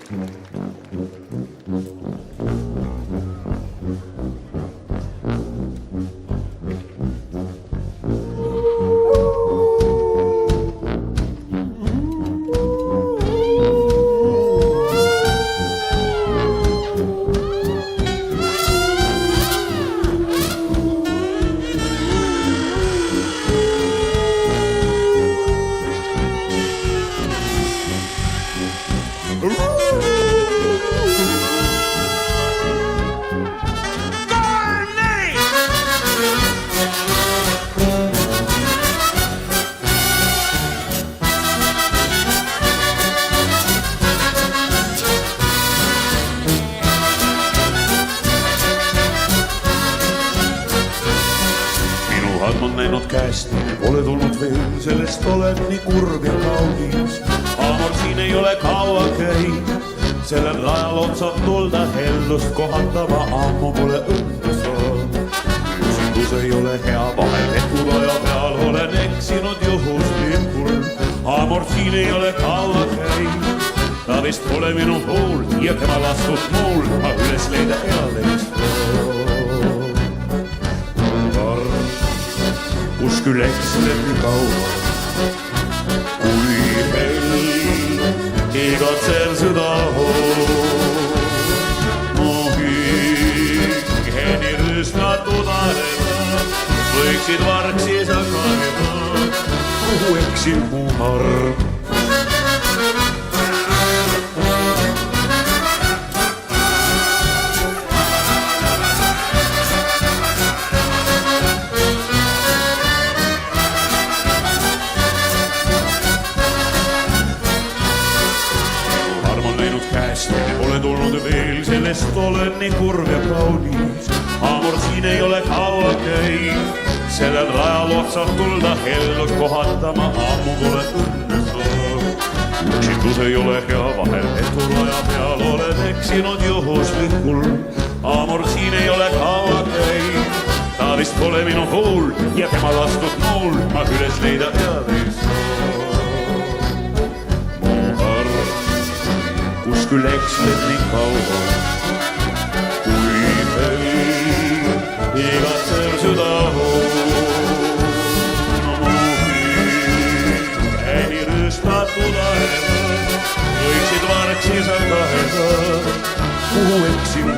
On näinud käest, pole tulnud veel, sellest olen nii kurb ja kaunis. Amor siin ei ole kaua käib, sellel rajal otsab tulda hellust kohatama, ammu pole õnne saanud. Üksingus ei ole hea, vahel vetulaja peal olen eksinud juhuslikult. Amor siin ei ole kaua käib, ta vist pole minu pool ja tema lastud muul, ma üles leida elalist pool. Kus küll eksleb nii kaua, kui hell igatsev süda hool. Mu hingeni rüüstatud arvad võiksid vargsis hakata, kuhu eksib mu arm. Pole tulnud veel, sellest olen nii kurv ja kaunis. Amor siin ei ole kaua käib, sellel rajal otsab tulda hellust kohatama, ammu pole õnne saanud. Üksingus ei ole hea, vahel vetulaja peal olen eksinud juhuslikult. Amor siin ei ole kaua käib, ta vist pole minu pool ja tema lastud muul, ma üles leida ealist sool. Kus küll eksleb nii kaua, kui hell igatsev süda hool. Mu hingeni rüüstatud arvad võiksid vargsis hakata, kuhu eksib mu